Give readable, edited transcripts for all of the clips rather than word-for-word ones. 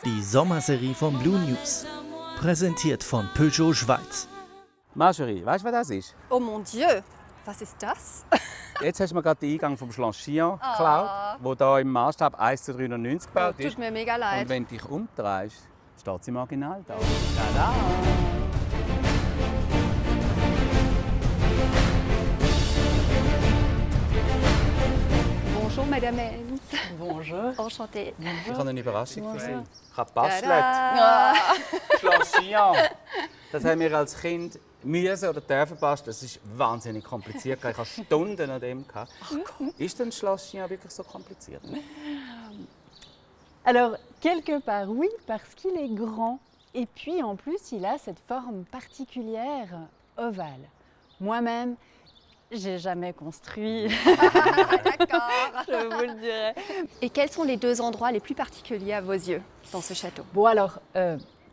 Die Sommerserie von Blue News. Präsentiert von Peugeot Schweiz. Marjorie, weißt du, was das ist? Oh mon Dieu, was ist das? Jetzt hast du mir gerade den Eingang vom Schloss Chillon geklaut, der hier im Maßstab 1:390 gebaut ist. Tut mir mega leid. Und wenn du dich umdrehst, steht sie im Original da. Tada! Bonjour, Madame Enz. Bonjour. Enchantée. Ich habe eine Überraschung für Sie. Ich habe gebastelt. Schloss Chillon. Das haben wir als Kind müssen oder dürfen basteln. Das ist wahnsinnig kompliziert. Ich habe Stunden an dem gehabt. Ist denn Schloss Chillon wirklich so kompliziert? Alors, quelque part, oui, parce qu'il est grand. Et puis, en plus, il a cette forme particulière ovale. Moi-même, j'ai jamais construit. D'accord. Je vous le dirai. Et quels sont les deux endroits les plus particuliers à vos yeux dans ce château? Bon, alors,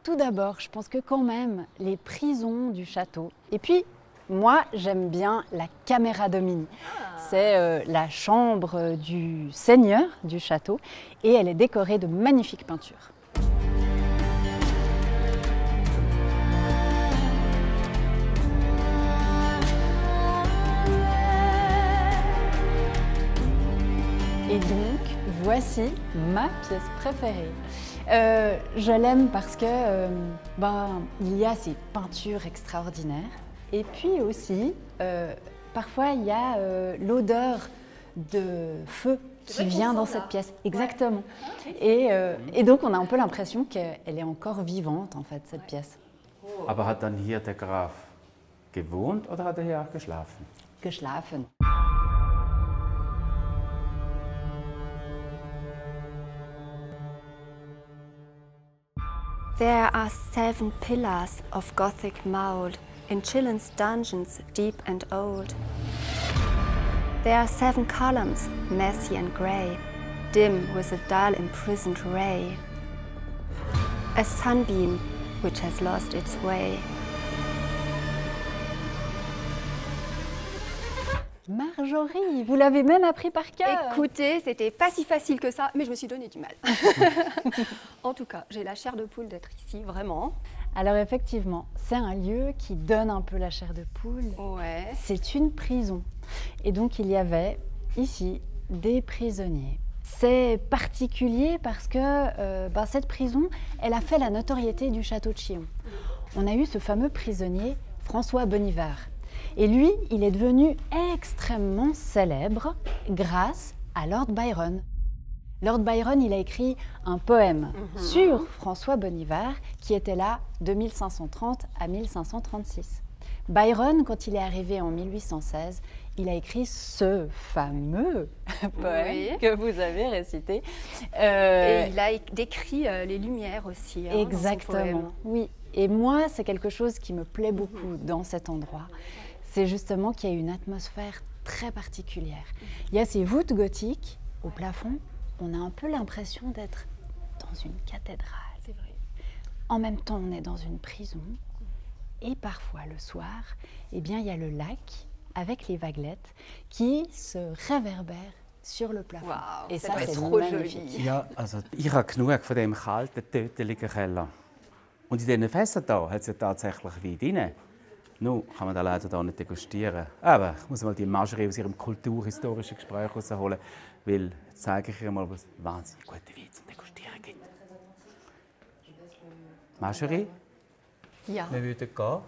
tout d'abord, je pense que quand même, les prisons du château. Et puis, moi, j'aime bien la Camera Domini. C'est la chambre du seigneur du château et elle est décorée de magnifiques peintures. Et donc, voici ma pièce préférée. Je l'aime parce que il y a ces peintures extraordinaires. Et puis aussi, parfois, il y a l'odeur de feu qui vient dans cette pièce. Exactement. Et donc, on a un peu l'impression qu'elle est encore vivante, en fait, cette pièce. Aber hat dann hier der Graf gewohnt oder hat er hier auch geschlafen? Geschlafen. There are 7 pillars of Gothic mould in Chillin's dungeons deep and old. There are 7 columns, messy and grey, dim with a dull imprisoned ray. A sunbeam which has lost its way. Marjorie, vous l'avez même appris par cœur. Écoutez, c'était pas si facile que ça, mais je me suis donné du mal. En tout cas, j'ai la chair de poule d'être ici, vraiment. Alors effectivement, c'est un lieu qui donne un peu la chair de poule. Ouais. C'est une prison. Et donc il y avait ici des prisonniers. C'est particulier parce que cette prison, elle a fait la notoriété du château de Chillon. On a eu ce fameux prisonnier, François Bonivard. Et lui, il est devenu extrêmement célèbre grâce à Lord Byron. Lord Byron, il a écrit un poème sur François Bonivard qui était là de 1530 à 1536. Byron, quand il est arrivé en 1816, il a écrit ce fameux poème que vous avez récité. Et il a décrit les lumières aussi. Exactement, oui. Et moi, c'est quelque chose qui me plaît beaucoup dans cet endroit. C'est justement qu'il y a une atmosphère très particulière. Il y a ces voûtes gothiques au plafond. On a un peu l'impression d'être dans une cathédrale. C'est vrai. En même temps, on est dans une prison. Et parfois, le soir, il y a le lac avec les vaguelettes qui se réverbèrent sur le plafond. Wow, et ça, c'est trop magnifique. joli. Ja, also ich habe genug von dem kalten, tödlichen Keller. Und in diesen Fässern hier hat es ja tatsächlich Wein drin. Nun kann man das leider hier nicht degustieren. Aber ich muss mal die Marjorie aus ihrem kulturhistorischen Gespräch herausholen, weil jetzt zeige ich ihr mal, was wahnsinnig gute Wein zum Degustieren gibt. Marjorie, Ja. wir würden gehen.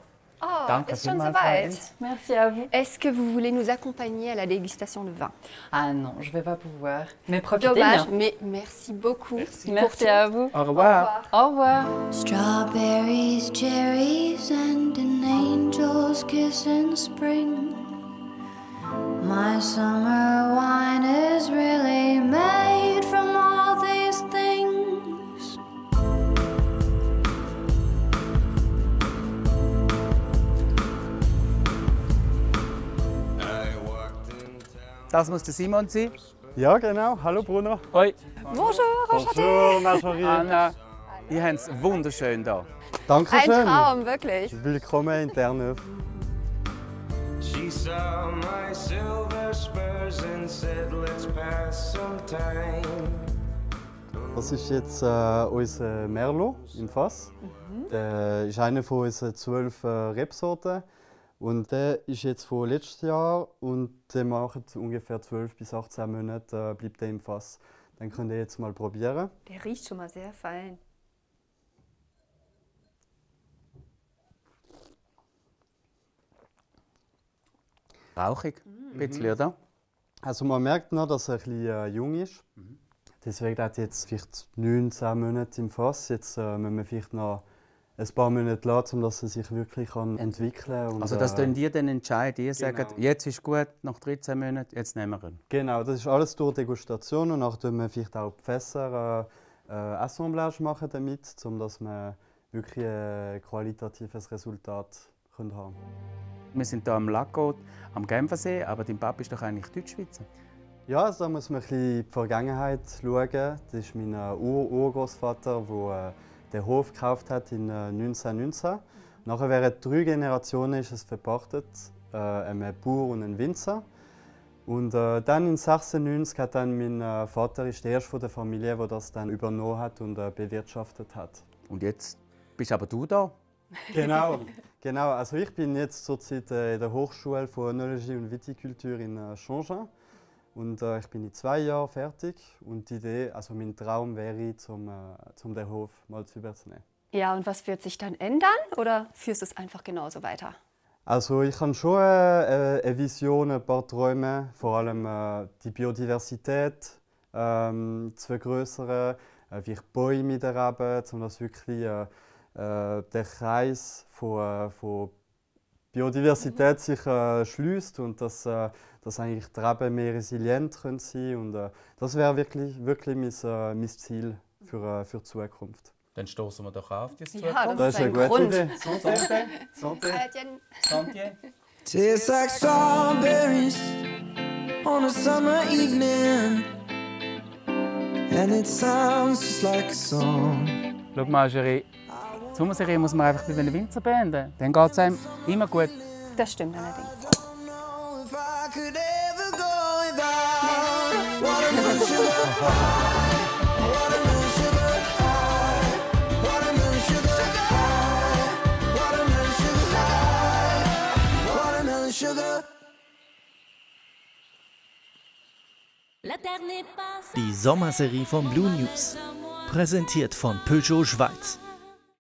Oh, Danke ist schon vielmals, Frau soweit. Enz. Merci à vous. Est-ce que vous voulez nous accompagner à la dégustation de vin? Ah non, je ne vais pas pouvoir. Mais profitez Dommage, bien. mais merci beaucoup. Merci à vous. Au revoir. Au revoir. Strawberries, cherries, and an angel's kiss in spring. My summer wine is really made from all these things. Das muss der Simon sein. Ja, genau. Hallo Bruno. Hoi. Bonjour, enchanté. Bonjour Marjorie. Anna, ihr habt es wunderschön hier. Danke Ein schön. Traum, wirklich. Willkommen in Terre-Neuve. She saw my silver spurs and said, let's pass some time. Das ist jetzt unser Merlot im Fass. Der ist einer von unseren 12 Rebsorten. Und der ist jetzt von letztes Jahr und der macht ungefähr 12 bis 18 Monate bleibt der im Fass. Dann könnt ihr jetzt mal probieren. Der riecht schon mal sehr fein. Rauchig, ein bisschen, oder? Also man merkt noch, dass er ein bisschen jung ist. Deswegen hat er jetzt vielleicht 19 Monate im Fass. Jetzt müssen wir vielleicht noch ein paar Monate lassen, um dass er sich wirklich entwickeln kann. Also das könnt ihr dann entscheiden. Ihr genau. sagt, jetzt ist gut, nach 13 Monaten, jetzt nehmen wir ihn. Genau, das ist alles durch Degustation und nachher tun wir vielleicht auch die Fässer Assemblage machen damit, um dass wir wirklich ein qualitatives Resultat haben können. Wir sind hier am Lago, am Genfersee, aber dein Papa ist doch eigentlich Deutschschweizer. Ja, also da muss man ein bisschen in die Vergangenheit schauen. Das ist mein Urgroßvater, der den Hof gekauft hat in 1919. Nachher während 3 Generationen ist es verpachtet, einem Bauer und einem Winzer. Und dann in 96 hat dann mein Vater ist der erste von der Familie, der das dann übernommen hat und bewirtschaftet hat. Und jetzt bist aber du da. Genau, genau. Also ich bin jetzt zurzeit in der Hochschule für Önologie und Vitikultur in Changin. Und ich bin in 2 Jahren fertig. Und die Idee, also mein Traum wäre, zum den Hof mal zu übernehmen. Ja, und was wird sich dann ändern oder führst du es einfach genauso weiter? Also ich habe schon eine Vision, ein paar Träume, vor allem die Biodiversität zu vergrößern, wie Bäume miterleben, um das wirklich der Kreis von Biodiversität sich schließt und dass eigentlich die Reben mehr resilient können sein und das wäre wirklich mein Ziel für die Zukunft. Dann stoßen wir doch auf die Zukunft. Ja, Das ist eine gute Grund. Idee. Santier. Tastes like strawberries on a summer evening, and it sounds just like a song. Schau mal, Jury, die Sommerserie muss man einfach bei den Winzer beenden. Dann geht es einem immer gut. Das stimmt allerdings. Know if I could ever go without watermelon sugar high, watermelon sugar high, watermelon sugar high, watermelon sugar high, watermelon sugar. Die Sommerserie von Blue News. Präsentiert von Peugeot Schweiz.